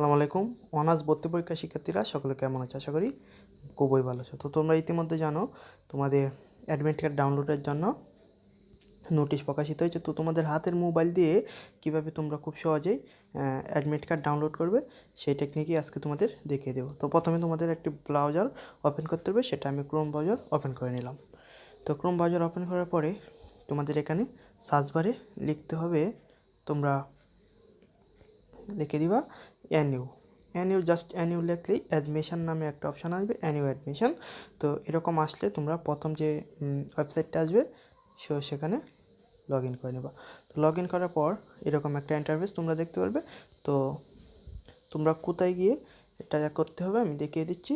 আসসালামু আলাইকুম। অনার্স ভর্তি পরীক্ষা শিক্ষার্থীরা সকলে কেমন আছে? আশা করি খুবই ভালো আছো। তো তোমরা ইতিমধ্যে জানো তোমাদের অ্যাডমিট কার্ড ডাউনলোডের জন্য নোটিশ প্রকাশিত হয়েছে। তো তোমাদের হাতের মোবাইল দিয়ে কিভাবে তোমরা খুব সহজেই অ্যাডমিট কার্ড ডাউনলোড করবে সেই টেকনিকই আজকে তোমাদের দেখিয়ে দেবো। তো প্রথমে তোমাদের একটি ব্রাউজার ওপেন করতে হবে, সেটা আমি ক্রোম ব্রাউজার ওপেন করে নিলাম। তো ক্রোম ব্রাউজার ওপেন করার পরে তোমাদের এখানে সার্চ বারে লিখতে হবে, তোমরা লিখে দিবা এনইউ জাস্ট এনইউ লিখলেই অ্যাডমিশন নামে একটা অপশান আসবে, এনইউ অ্যাডমিশন। তো এরকম আসলে তোমরা প্রথম যে ওয়েবসাইটটা আসবে সেখানে লগ ইন করে নেবা। তো লগ ইন করার পর এরকম একটা ইন্টারফেস তোমরা দেখতে পারবে। তো তোমরা কোথায় গিয়ে এটা করতে হবে আমি দেখিয়ে দিচ্ছি।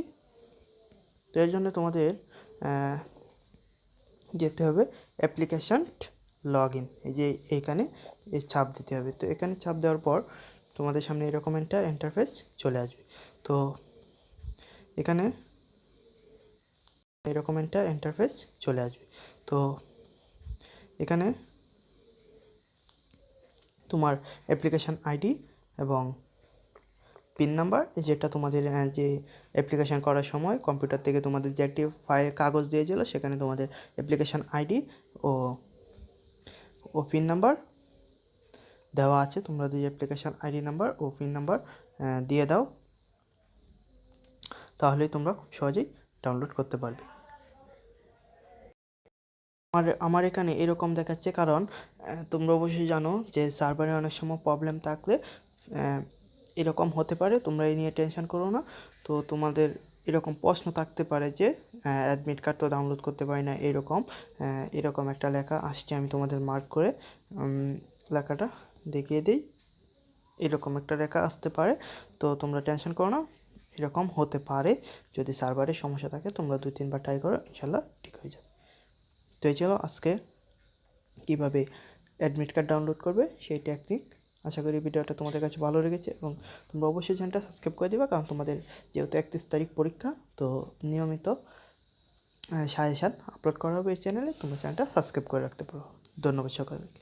তো এর জন্য তোমাদের যেতে হবে অ্যাপ্লিকেশন লগ ইন, এই যে এইখানে এই ছাপ দিতে হবে। তো এখানে ছাপ দেওয়ার পর তোমাদের সামনে এরকম একটা ইন্টারফেস চলে আসবে। তো এখানে এরকম একটা ইন্টারফেস চলে আসবে। তো এখানে তোমার অ্যাপ্লিকেশান আইডি এবং পিন নাম্বার, যেটা তোমাদের যে অ্যাপ্লিকেশান করার সময় কম্পিউটার থেকে তোমাদের যে একটি কাগজ দিয়েছিল সেখানে তোমাদের অ্যাপ্লিকেশান আইডি ও পিন নাম্বার দেওয়া আছে। তোমরা যদি অ্যাপ্লিকেশান আইডি নাম্বার ও পিন নাম্বার দিয়ে দাও তাহলেই তোমরা খুব সহজেই ডাউনলোড করতে পারবে। আমার এখানে এরকম দেখাচ্ছে, কারণ তোমরা অবশ্যই জানো যে সার্ভারে অনেক সময় প্রবলেম থাকলে এরকম হতে পারে। তোমরা এই নিয়ে টেনশন করো না। তো তোমাদের এরকম প্রশ্ন থাকতে পারে যে অ্যাডমিট কার্ড তো ডাউনলোড করতে পারি না, এরকম একটা লেখা আসছে। আমি তোমাদের মার্ক করে লেখাটা দেখিয়ে দিই। এরকম একটা লেখা আসতে পারে, তো তোমরা টেনশন করো না। এরকম হতে পারে, যদি সার্ভারে সমস্যা থাকে তোমরা 2-3বার ট্রাই করো, ইনশাল্লাহ ঠিক হয়ে যাবে। তো এই ছিল আজকে কীভাবে অ্যাডমিট কার্ড ডাউনলোড করবে সেই টেকনিক। আশা করি ভিডিওটা তোমাদের কাছে ভালো লেগেছে এবং তোমরা অবশ্যই চ্যানেলটা সাবস্ক্রাইব করে দিবা, কারণ তোমাদের যেহেতু 31 তারিখ পরীক্ষা, তো নিয়মিত সাজেশান আপলোড করা হবে এই চ্যানেলে। তোমরা চ্যানেলটা সাবস্ক্রাইব করে রাখতে পারো। ধন্যবাদ সকলকে।